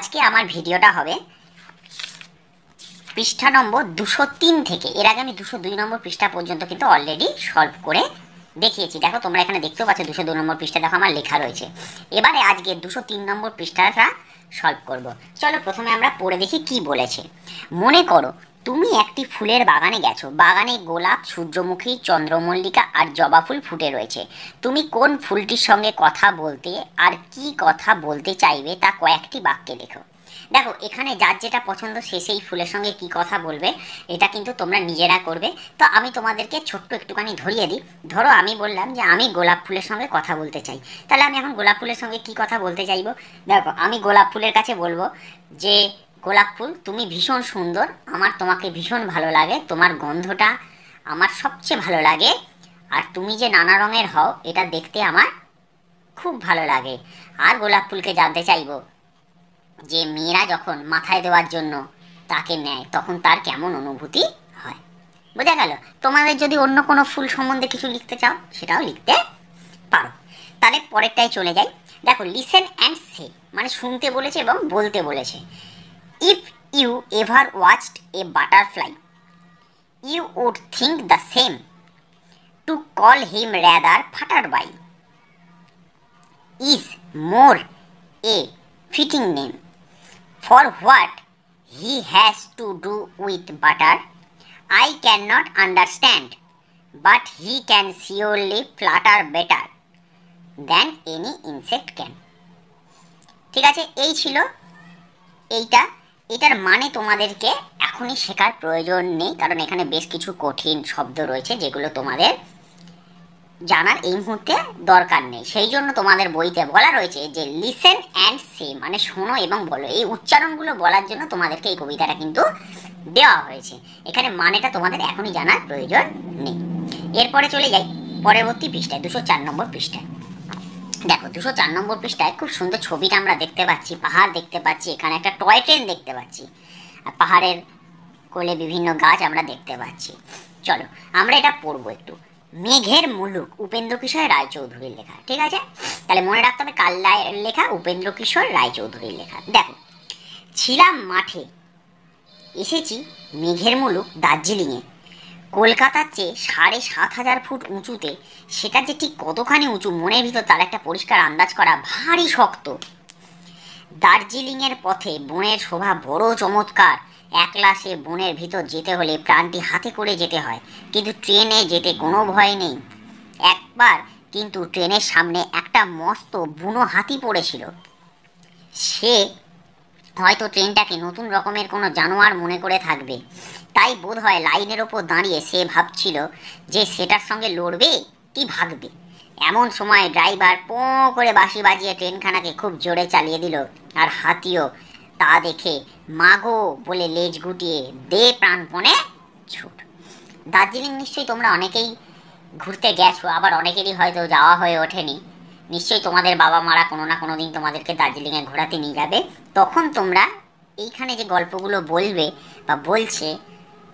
আজকে আমার ভিডিওটা হবে পৃষ্ঠা নম্বর 203 থেকে। এর আগে আমি 202 নম্বর পৃষ্ঠা পর্যন্ত কিন্তু অলরেডি সলভ করে দেখিয়েছি। দেখো তোমরা এখানে দেখতেও পাচ্ছ 202 নম্বর পৃষ্ঠা, দেখো আমার লেখা রয়েছে। এবারে আজকে 203 নম্বর পৃষ্ঠাটা সলভ করব। চলো প্রথমে আমরা পড়ে দেখি কি বলেছে। মনে করো তুমি একটি ফুলের বাগানে গেছো। বাগানে গোলাপ, সূর্যমুখী, চন্দ্রমল্লিকা আর জবা ফুল ফুটে রয়েছে। তুমি কোন ফুলটির সঙ্গে কথা বলতে আর কি কথা বলতে চাইবে তা কয়েকটি বাক্যে লেখো। দেখো এখানে যার যেটা পছন্দ সে সেই ফুলের সঙ্গে কি কথা বলবে এটা কিন্তু তোমরা নিজেরা করবে। তো আমি তোমাদেরকে ছোট্ট একটুখানি ধরিয়ে দিই। ধরো আমি বললাম যে আমি গোলাপ ফুলের সঙ্গে কথা বলতে চাই, তাহলে আমি এখন গোলাপ ফুলের সঙ্গে কি কথা বলতে চাইবো। দেখো আমি গোলাপ ফুলের কাছে বলবো যে গোলাপ ফুল তুমি ভীষণ সুন্দর, আমার তোমাকে ভীষণ ভালো লাগে, তোমার গন্ধটা আমার সবচেয়ে ভালো লাগে, আর তুমি যে নানা রঙের হও এটা দেখতে আমার খুব ভালো লাগে। আর গোলাপ ফুলকে জানতে চাইবো যে মেয়েরা যখন মাথায় দেওয়ার জন্য তাকে নেয় তখন তার কেমন অনুভূতি হয়। বোঝা গেল? তোমাদের যদি অন্য কোনো ফুল সম্বন্ধে কিছু লিখতে চাও সেটাও লিখতে পারো। তাহলে পরেরটায় চলে যাই। দেখো লিসেন অ্যান্ড সে মানে শুনতে বলেছে এবং বলতে বলেছে। If you ever watched a butterfly you would think the same. To call him rather flutterby is more a fitting name. For what he has to do with butter, I cannot understand, but he can surely flutter better than any insect can. ঠিক আছে, এই ছিল এটার মানে তোমাদেরকে এখনই শেখার প্রয়োজন নেই, কারণ এখানে বেশ কিছু কঠিন শব্দ রয়েছে যেগুলো তোমাদের জানার এই মুহূর্তে দরকার নেই। সেই জন্য তোমাদের বইতে বলা রয়েছে যে লিসেন অ্যান্ড সে মানে শোনো এবং বলো। এই উচ্চারণগুলো বলার জন্য তোমাদেরকে এই কবিতাটা কিন্তু দেওয়া হয়েছে। এখানে মানেটা তোমাদের এখনই জানার প্রয়োজন নেই। এরপরে চলে যাই পরবর্তী পৃষ্ঠায়, 204 নম্বর পৃষ্ঠায়। দেখো 204 নম্বর পৃষ্ঠায় খুব সুন্দর ছবিটা আমরা দেখতে পাচ্ছি, পাহাড় দেখতে পাচ্ছি, এখানে একটা টয় ট্রেন দেখতে পাচ্ছি, আর পাহাড়ের কোলে বিভিন্ন গাছ আমরা দেখতে পাচ্ছি। চলো আমরা এটা পড়বো একটু। মেঘের মুলুক উপেন্দ্র কিশোর রায়চৌধুরীর লেখা। ঠিক আছে, তাহলে মনে রাখতে হবে কার লেখা? উপেন্দ্র কিশোর রায়চৌধুরীর লেখা। দেখো ছিলাম মাঠে, এসেছি মেঘের মুলুক দার্জিলিংয়ে। কলকাতার চেয়ে ৭,৫০০ ফুট উঁচুতে। সেটা যে ঠিক কতখানি উঁচু মনের ভিতর তার একটা পরিষ্কার আন্দাজ করা ভারী শক্ত। দার্জিলিংয়ের পথে বনের শোভা বড় চমৎকার। একলা সে বনের ভিতর যেতে হলে প্রাণটি হাতে করে যেতে হয়, কিন্তু ট্রেনে যেতে কোনো ভয় নেই। একবার কিন্তু ট্রেনের সামনে একটা মস্ত বুনো হাতি পড়েছিল। সে হয়তো ট্রেনটাকে নতুন রকমের কোনো জানোয়ার মনে করে থাকবে, তাই বোধ হয় লাইনের ওপর দাঁড়িয়ে সে ভাবছিল যে সেটার সঙ্গে লড়বে কি ভাগবে। এমন সময় ড্রাইভার পোঁ করে বাঁশি বাজিয়ে ট্রেনখানাকে খুব জোরে চালিয়ে দিল, আর হাতিও তা দেখে মাগো বলে লেজ গুটিয়ে দে প্রাণপণে ছুট। দার্জিলিং নিশ্চয়ই তোমরা অনেকেই ঘুরতে গেছো, আবার অনেকেরই হয়তো যাওয়া হয়ে ওঠেনি। নিশ্চয়ই তোমাদের বাবা মারা কোনো না কোনো দিন তোমাদেরকে দার্জিলিংয়ে ঘোরাতে নিয়ে যাবে। তখন তোমরা এইখানে যে গল্পগুলো বলবে বা বলছে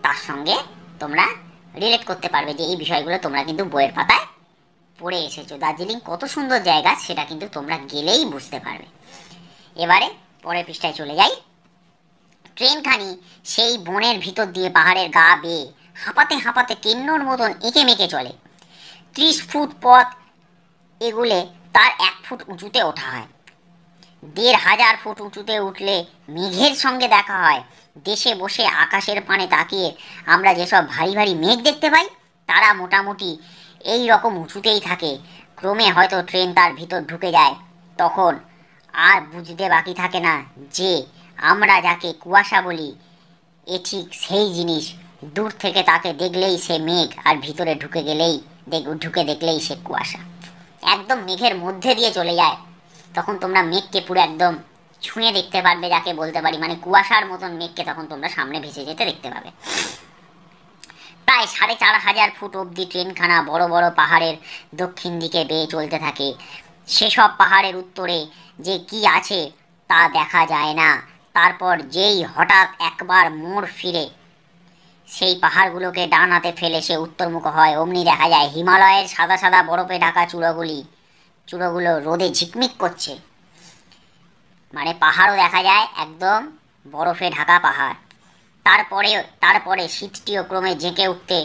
তার সঙ্গে তোমরা রিলেট করতে পারবে যে এই বিষয়গুলো তোমরা কিন্তু বইয়ের পাতায় পড়ে এসেছো। দার্জিলিং কত সুন্দর জায়গা সেটা কিন্তু তোমরা গেলেই বুঝতে পারবে। এবারে পরের পৃষ্ঠায় চলে যাই। ট্রেনখানি সেই বনের ভিতর দিয়ে পাহাড়ের গা বেয়ে হাঁপাতে হাঁপাতে কিন্নর মতন এঁকে মেঁকে চলে। 30 ফুট পথ এগুলে তার 1 ফুট উঁচুতে ওঠা হয়। 1,500 ফুট উঁচুতে উঠলে মেঘের সঙ্গে দেখা হয়। দেশে বসে আকাশের পানে তাকিয়ে আমরা যেসব ভারী ভারী মেঘ দেখতে পাই তারা মোটামুটি এই রকম উঁচুতেই থাকে। ক্রমে হয়তো ট্রেন তার ভিতর ঢুকে যায়, তখন আর বুঝতে বাকি থাকে না যে আমরা যাকে কুয়াশা বলি এ ঠিক সেই জিনিস। দূর থেকে তাকে দেখলেই সে মেঘ, আর ভিতরে ঢুকে দেখলেই সে কুয়াশা। একদম মেঘের মধ্যে দিয়ে চলে যায়, তখন তোমরা মেঘকে পুরো একদম ছুঁয়ে দেখতে পারবে, যাকে বলতে পারি মানে কুয়াশার মতন মেঘকে তখন তোমরা সামনে ভেসে যেতে দেখতে পাবে। প্রায় ৪,৫০০ ফুট অবধি ট্রেনখানা বড় বড় পাহাড়ের দক্ষিণ দিকে বেয়ে চলতে থাকে। সেসব পাহাড়ের উত্তরে যে কি আছে তা দেখা যায় না। তারপর যেই হঠাৎ একবার মোড় ফিরে সেই পাহাড়গুলোকে ডান হাতে ফেলে সে উত্তরমুখ হয়, অমনি দেখা যায় হিমালয়ের সাদা সাদা বরফে ঢাকা চূড়োগুলো রোদে ঝিকমিক করছে। মানে পাহাড়ও দেখা যায়, একদম বরফে ঢাকা পাহাড়। তারপরে তারপরে শীতটিও ক্রমে জেঁকে উঠতে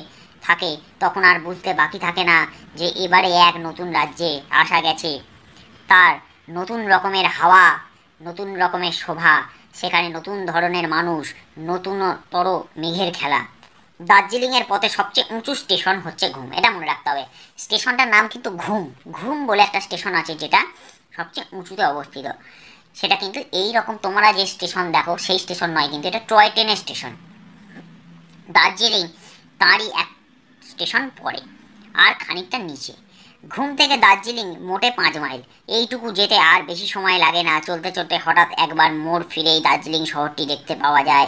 থাকে। তখন আর বুঝতে বাকি থাকে না যে এবারে এক নতুন রাজ্যে আসা গেছে। তার নতুন রকমের হাওয়া, নতুন রকমের শোভা, সেখানে নতুন ধরনের মানুষ, নতুনতর মেঘের খেলা। দার্জিলিংয়ের পথে সবচেয়ে উঁচু স্টেশন হচ্ছে ঘুম, এটা মনে রাখতে হবে। স্টেশনটার নাম কিন্তু ঘুম। ঘুম বলে একটা স্টেশন আছে যেটা সবচেয়ে উঁচুতে অবস্থিত। সেটা কিন্তু এই রকম তোমরা যে স্টেশন দেখো সেই স্টেশন নয়, কিন্তু এটা টয় ট্রেনের স্টেশন। দার্জিলিং তারই এক স্টেশন পরে, আর খানিকটা নিচে। ঘুম থেকে দার্জিলিং মোটে 5 মাইল। এইটুকু যেতে আর বেশি সময় লাগে না। চলতে চলতে হঠাৎ একবার মোড় ফিরেই দার্জিলিং শহরটি দেখতে পাওয়া যায়।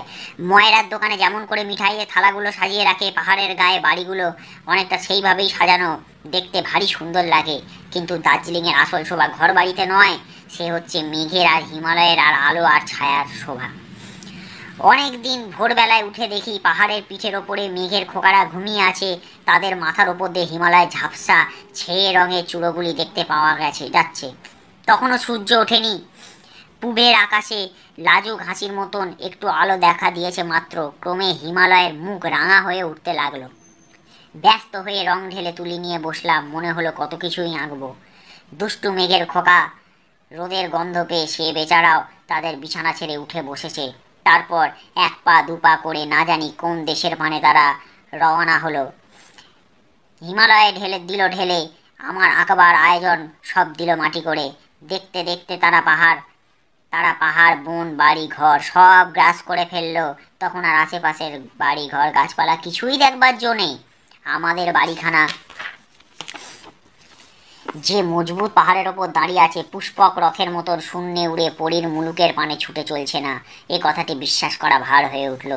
ময়রার দোকানে যেমন করে মিঠাইয়ের থালাগুলো সাজিয়ে রাখে, পাহাড়ের গায়ে বাড়িগুলো অনেকটা সেইভাবেই সাজানো, দেখতে ভারী সুন্দর লাগে। কিন্তু দার্জিলিংয়ের আসল শোভা ঘর বাড়িতে নয়, সে হচ্ছে মেঘের আর হিমালয়ের আর আলো আর ছায়ার শোভা। অনেক দিন ভোরবেলায় উঠে দেখি পাহাড়ের পিঠের ওপরে মেঘের খোকারা ঘুমিয়ে আছে। তাদের মাথার ওপর দিয়ে হিমালয়ের ঝাপসা ছেয়ে রঙের চূড়োগুলি দেখতে পাওয়া যাচ্ছে। তখনও সূর্য ওঠেনি। পূবের আকাশে লাজুক হাসির মতন একটু আলো দেখা দিয়েছে মাত্র। ক্রমে হিমালয়ের মুখ রাঙা হয়ে উঠতে লাগলো। ব্যস্ত হয়ে রং ঢেলে তুলি নিয়ে বসলাম। মনে হলো কত কিছুই আঁকবো। দুষ্টু মেঘের খোকা রোদের গন্ধ পেয়ে সে বেচারাও তাদের বিছানা ছেড়ে উঠে বসেছে। তারপর 1 পা 2 পা করে না জানি কোন দেশের পানে তারা রওনা হলো। হিমালয়ে ঢেলে আমার আঁকবার আয়োজন সব দিল মাটি করে। দেখতে দেখতে তারা পাহাড় বন বাড়ি ঘর সব গ্রাস করে ফেললো। তখন আর আশেপাশের বাড়ি ঘর গাছপালা কিছুই দেখবার জো নেই। আমাদের বাড়িখানা যে মজবুত পাহাড়ের ওপর দাঁড়িয়ে আছে, পুষ্পক রথের মতন শূন্যে উড়ে পরীর মুলুকের পানে ছুটে চলছে না, এ কথাটি বিশ্বাস করা ভার হয়ে উঠল।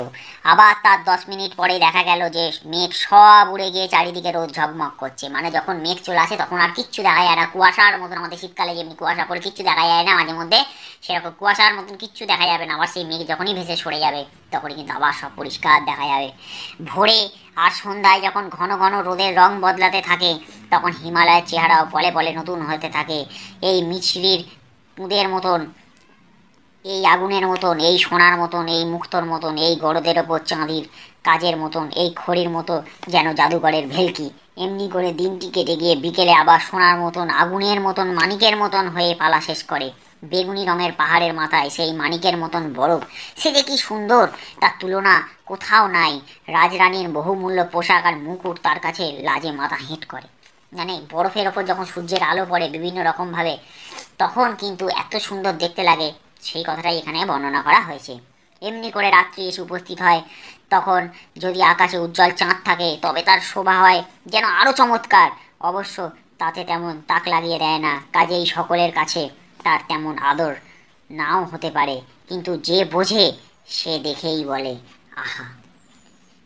আবার তার 10 মিনিট পরে দেখা গেল যে মেঘ সব উড়ে গিয়ে চারিদিকে রোদ ঝকমক করছে। মানে যখন মেঘ চলে আসে তখন আর কিচ্ছু দেখা যায় না, কুয়াশার মতন। আমাদের শীতকালে যেমনি কুয়াশা পড়ে কিচ্ছু দেখা যায় না মাঝে মধ্যে, সেরকম কুয়াশার মতন কিচ্ছু দেখা যাবে না। আবার সেই মেঘ যখনই ভেসে সরে যাবে তখনই কিন্তু আবার সব পরিষ্কার দেখা যাবে। ভোরে আর সন্ধ্যায় যখন ঘন ঘন রোদের রং বদলাতে থাকে, তখন হিমালয়ের চেহারাও পলে পলে নতুন হতে থাকে। এই মিছরির পুঁদের মতন, এই আগুনের মতন, এই সোনার মতন, এই মুক্তোর মতন, এই গরদের ওপর চাঁদির কাজের মতন, এই খড়ির মতো যেন জাদুঘরের ভেলকি। এমনি করে দিনটি কেটে গিয়ে বিকেলে আবার সোনার মতন, আগুনের মতন, মানিকের মতন হয়ে পালা শেষ করে। বেগুনি রঙের পাহাড়ের মাথায় সেই মানিকের মতন বরফ, সে যে কি সুন্দর, তার তুলনা কোথাও নাই। রাজরানীর বহুমূল্য পোশাক আর মুকুট তার কাছে লাজে মাথা হেঁট করে। মানে বরফের ওপর যখন সূর্যের আলো পড়ে বিভিন্ন রকমভাবে, তখন কিন্তু এত সুন্দর দেখতে লাগে, সেই কথাটাই এখানে বর্ণনা করা হয়েছে। এমনি করে রাত্রি এসে উপস্থিত হয়। তখন যদি আকাশে উজ্জ্বল চাঁদ থাকে তবে তার শোভা হয় যেন আরও চমৎকার। অবশ্য তাতে তেমন তাক লাগিয়ে দেয় না, কাজেই সকলের কাছে তার তেমন আদর নাও হতে পারে। কিন্তু যে বোঝে সে দেখেই বলে আহা।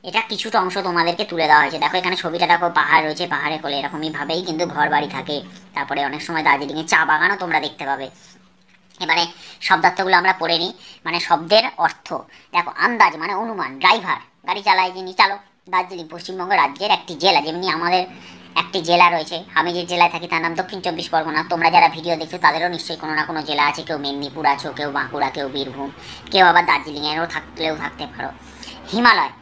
এটা কিছুটা অংশ তোমাদেরকে তুলে দেওয়া হয়েছে। দেখো এখানে ছবিটা দেখো, পাহাড় রয়েছে, পাহাড়ে কোলে এরকমই ভাবেই কিন্তু ঘর বাড়ি থাকে। তারপরে অনেক সময় দার্জিলিংয়ে চা বাগানও তোমরা দেখতে পাবে। এবারে শব্দার্থগুলো আমরা পড়ে নিই। মানে শব্দের অর্থ দেখো, আন্দাজ মানে অনুমান, ড্রাইভার গাড়ি চালায় যিনি, চালক। দার্জিলিং পশ্চিমবঙ্গ রাজ্যের একটি জেলা, যেমনি আমাদের একটি জেলা রয়েছে। আমি যে জেলায় থাকি তার নাম দক্ষিণ 24 পরগনা। তোমরা যারা ভিডিও দেখছো তাদেরও নিশ্চয়ই কোনো না কোনো জেলা আছে। কেউ মেদিনীপুর আছো, কেউ বাঁকুড়া, কেউ বীরভূম, কেউ আবার দার্জিলিংয়েরও থাকতে পারো। হিমালয়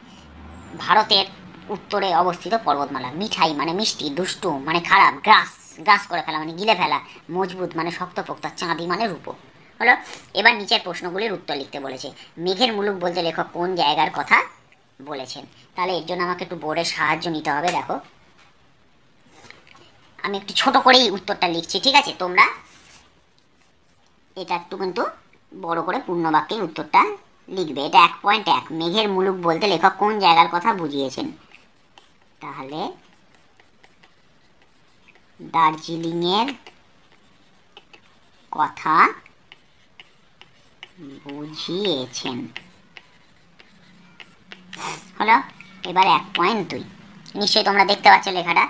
ভারতের উত্তরে অবস্থিত পর্বতমালা। মিঠাই মানে মিষ্টি, দুষ্টু মানে খারাপ, গ্রাস করে ফেলা মানে গিলে ফেলা, মজবুত মানে শক্তপোক্ত, চাঁদি মানে রূপো। হলো। এবার নিচের প্রশ্নগুলির উত্তর লিখতে বলেছে। মেঘের মুলুক বলতে লেখক কোন জায়গার কথা বলেছেন? তাহলে এর জন্য আমাকে একটু বোর্ডের সাহায্য নিতে হবে। দেখো আমি একটু ছোট করেই উত্তরটা লিখছি, ঠিক আছে? তোমরা এটা একটু কিন্তু বড় করে পূর্ণ বাক্যের উত্তরটা লিখবে। এটা 1.1, মেঘের মুলুক বলতে লেখক কোন জায়গার কথা বুঝিয়েছেন? তাহলে দার্জিলিংয়ের কথা বুঝিয়েছেন। হলো। এবার 1.2, নিশ্চয়ই তোমরা দেখতে পাচ্ছ লেখাটা।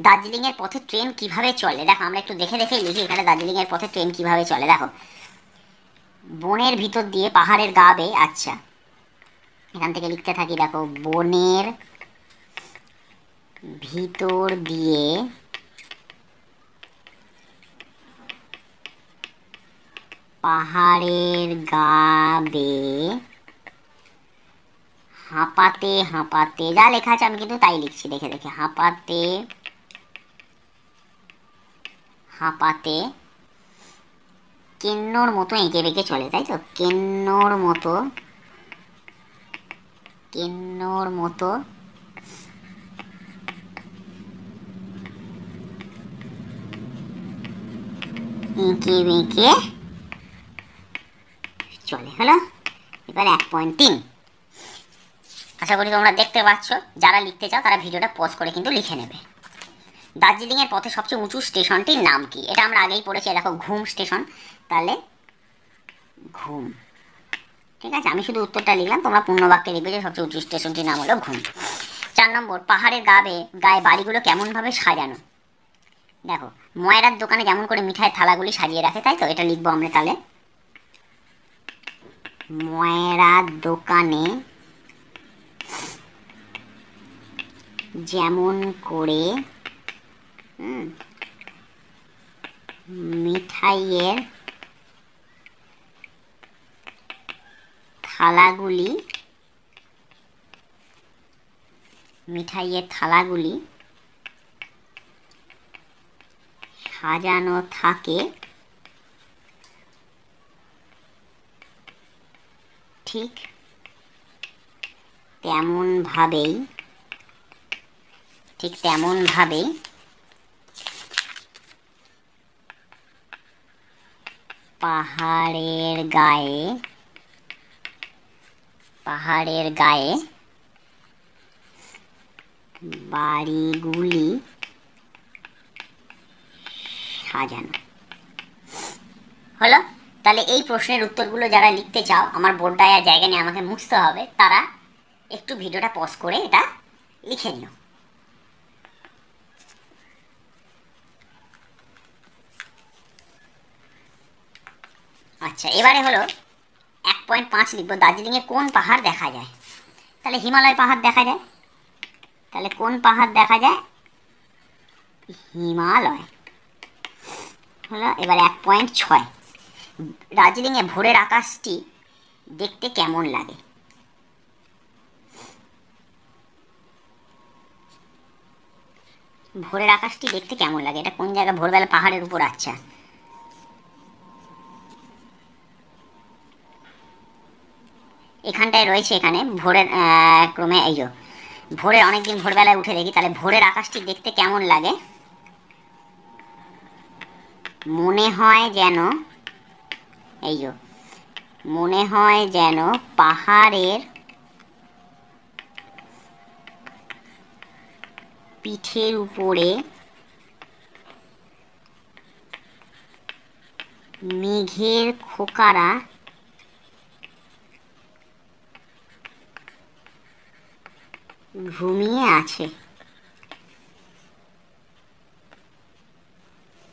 দার্জিলিংয়ের পথে ট্রেন কিভাবে চলে? দেখো আমরা একটু দেখে দেখে লিখি এখানে দার্জিলিংয়ের পথে ট্রেন কিভাবে চলে। দেখো, বনের ভিতর দিয়ে পাহাড়ের গা বেয়ে, আচ্ছা এখান থেকে লিখতে থাকি। দেখো, বনের ভিতর দিয়ে পাহাড়ের গা বেয়ে হাঁপাতে হাঁপাতে, যা লেখা আছে আমি কিন্তু তাই লিখছি, দেখে দেখে, হাঁপাতে হাঁপাতে কেন্নর মতো এঁকে বেঁকে চলে, তাই তো, কেন্নর মতো, কেন্নর মতো এঁকে বেঁকে চলে। হলো, এবার 1.3। আশা করি তোমরা দেখতে পাচ্ছ। যারা লিখতে চাও তারা ভিডিওটা পজ করে কিন্তু লিখে নেবে। দার্জিলিংয়ের পথে সবচেয়ে উঁচু স্টেশনটির নাম কি? এটা আমরা আগেই পড়েছি, দেখো ঘুম স্টেশন, তাহলে ঘুম। ঠিক আছে, আমি শুধু উত্তরটা লিখলাম, তোমরা পূর্ণ বাক্যে লিখবে যে সবচেয়ে উঁচু স্টেশনটির নাম হলো ঘুম। 4 নম্বর, পাহাড়ের গায়ে বাড়িগুলো কেমনভাবে সাজানো? দেখো, ময়রার দোকানে যেমন করে মিঠাইয়ের থালাগুলি সাজিয়ে রাখে, তাই তো, এটা লিখবো আমরা তাহলে। ময়রার দোকানে যেমন করে মিঠাইয়ের থালাগুলি সাজানো থাকে, ঠিক তেমন ভাবেই পাহাড়ের গায়ে বাড়িগুলি সাজানো। হলো, তাহলে এই প্রশ্নের উত্তরগুলো যারা লিখতে চাও, আমার বোর্ডটায় আর জায়গা নিয়ে আমাকে মুছতে হবে, তারা একটু ভিডিওটা পজ করে এটা লিখে নিও। আচ্ছা, এবারে হলো 1.5 লিখবো, দার্জিলিংয়ে কোন পাহাড় দেখা যায়? তাহলে হিমালয় পাহাড় দেখা যায়। তাহলে কোন পাহাড় দেখা যায়? হিমালয়। হলো, এবার 1.6, দার্জিলিংয়ে ভোরের আকাশটি দেখতে কেমন লাগে? ভোরের আকাশটি দেখতে কেমন লাগে, এটা কোন জায়গা? ভোরবেলা পাহাড়ের উপর। আচ্ছা, এখানটায় রয়েছে, এখানে ভোরের ক্রমে, এই যে ভোরের, অনেকদিন ভোরবেলায় উঠে দেখি, তাহলে ভোরের আকাশটি দেখতে কেমন লাগে? মনে হয় যেন, এই যে মনে হয় যেন পাহাড়ের পিঠের উপরে মেঘের খোকারা ঘুমিয়ে আছে।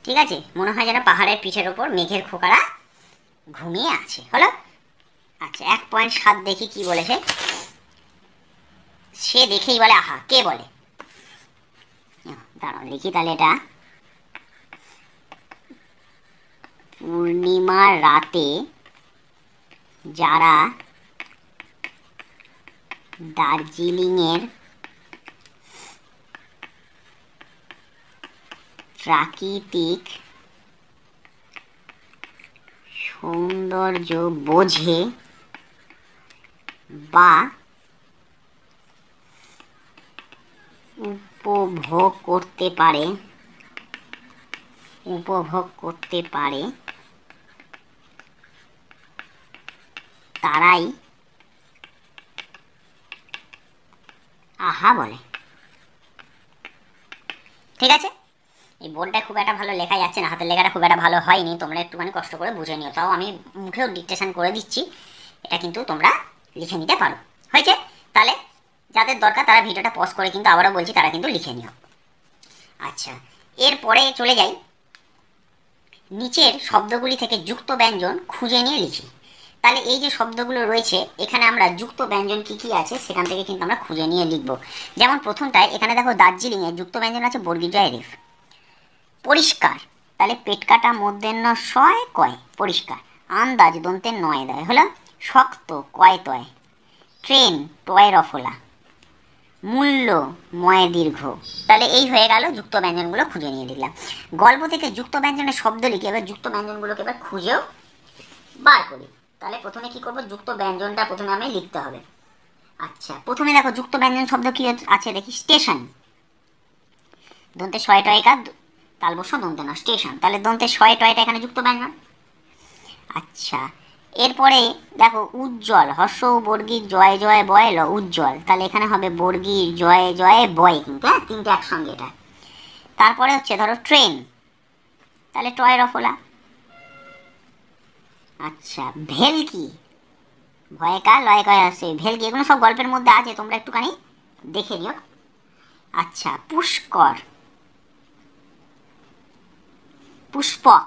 ঠিক আছে, মনে হয় যেন পাহাড়ের পিঠের ওপর মেঘের খোকারা ঘুমিয়ে আছে। হলো, আচ্ছা 1.7 দেখি কি বলেছে। সে দেখেই বলে আহা, কে বলে? দাঁড়াও লিখি তাহলে, এটা পূর্ণিমার রাতে যারা দার্জিলিংয়ের প্রাকৃতিক সৌন্দর্য বোঝে বা উপভোগ করতে পারে তারাই আহা বলে। ঠিক আছে, এই বোর্ডটা খুব একটা ভালো লেখা যাচ্ছে না, হাতের লেখাটা খুব একটা ভালো হয়নি, তোমরা একটুখানি কষ্ট করে বুঝে নিও। তাও আমি মুখেও ডিকটেশন করে দিচ্ছি, এটা কিন্তু তোমরা লিখে নিতে পারো। হয়েছে, তাহলে যাদের দরকার তারা ভিডিওটা পজ করে কিন্তু আবারও বলছি, তারা কিন্তু লিখে নিও। আচ্ছা, এরপরে চলে যাই, নিচের শব্দগুলি থেকে যুক্ত ব্যঞ্জন খুঁজে নিয়ে লিখি। তাহলে এই যে শব্দগুলো রয়েছে, এখানে আমরা যুক্ত ব্যঞ্জন কি কি আছে সেখান থেকে কিন্তু আমরা খুঁজে নিয়ে লিখব। যেমন প্রথমটায় এখানে দেখো, দার্জিলিংয়ে যুক্ত ব্যঞ্জন আছে বর্গীজয় রেফ। পরিষ্কার, তাহলে পেট কাটা মধ্যাহ্ন শয় কয়, পরিষ্কার। আন্দাজ দন্তে নয় দয় হলো শক্ত কয় তয়, ট্রেন টয় রফলা, মূল্য ময় দীর্ঘ। তাহলে এই হয়ে গেল যুক্ত ব্যঞ্জনগুলো খুঁজে নিয়ে লিখলাম। গল্প থেকে যুক্ত ব্যঞ্জনের শব্দ লিখে এবার যুক্ত ব্যঞ্জনগুলোকে এবার খুঁজেও বার করি। তাহলে প্রথমে কি করব, যুক্ত ব্যঞ্জনটা প্রথমে আমি লিখতে হবে। আচ্ছা, প্রথমে দেখো যুক্ত ব্যঞ্জন শব্দ কি আছে দেখি। স্টেশন, দন্তে শয় টয়কার তালবস্য দন্তে না, স্টেশন। তাহলে দন্তে শয় টয়টা এখানে যুক্ত ব্যঞ্জন। আচ্ছা, এরপরে দেখো উজ্জ্বল, হর্ষ বর্গীর জয় জয় বয় ল উজ্জ্বল। তাহলে এখানে হবে বর্গীর জয় জয় বয়, কিন্তু হ্যাঁ তিনটে একসঙ্গে এটা। তারপরে হচ্ছে ধরো ট্রেন, তাহলে টয় রফলা। আচ্ছা, ভেলকি, ভয়কা লয় কয় আছে ভেলকি, এগুলো সব গল্পের মধ্যে আছে, তোমরা একটুখানি দেখে নিও। আচ্ছা, পুষ্কর, পুষ্পক,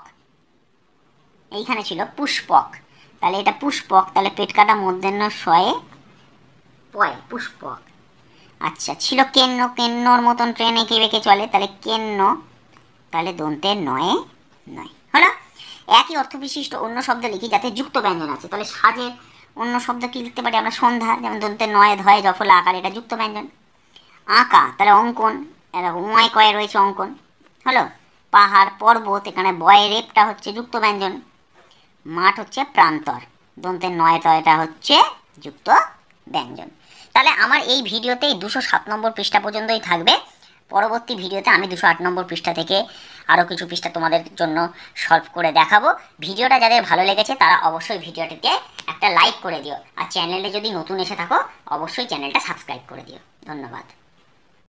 এইখানে ছিল পুষ্পক, তাহলে এটা পুষ্পক, তাহলে পেট কাটা মধ্যাহ্ন শয়ে পয় পুষ্পক। আচ্ছা, ছিল কেন্ন, কেন্নর মতন ট্রেন এঁকে বেঁকে চলে, তাহলে কেন্ন, তাহলে দন্তে নয়ে নয় হলো। একই অর্থ বিশিষ্ট অন্য শব্দ লিখি যাতে যুক্ত ব্যঞ্জন আছে। তাহলে সাজের অন্য শব্দ কি লিখতে পারি আমরা, সন্ধ্যা, যেমন দন্তে নয় ধয় জফলা আকার, এটা যুক্ত ব্যঞ্জন। আঁকা, তাহলে অঙ্কন, এরকম উমায় কয়ে রয়েছে অঙ্কন হলো। পাহাড় পর্বত, এখানে বয় রেপটা হচ্ছে যুক্ত ব্যঞ্জন। মাঠ হচ্ছে প্রান্তর, দন্তের নয় তয়টা হচ্ছে যুক্ত ব্যঞ্জন। তাহলে আমার এই ভিডিওতে 207 নম্বর পৃষ্ঠা পর্যন্তই থাকবে। পরবর্তী ভিডিওতে আমি 208 নম্বর পৃষ্ঠা থেকে আরও কিছু পৃষ্ঠা তোমাদের জন্য সলভ করে দেখাবো। ভিডিওটা যাদের ভালো লেগেছে তারা অবশ্যই ভিডিওটিতে একটা লাইক করে দিও, আর চ্যানেলে যদি নতুন এসে থাকো অবশ্যই চ্যানেলটা সাবস্ক্রাইব করে দিও। ধন্যবাদ।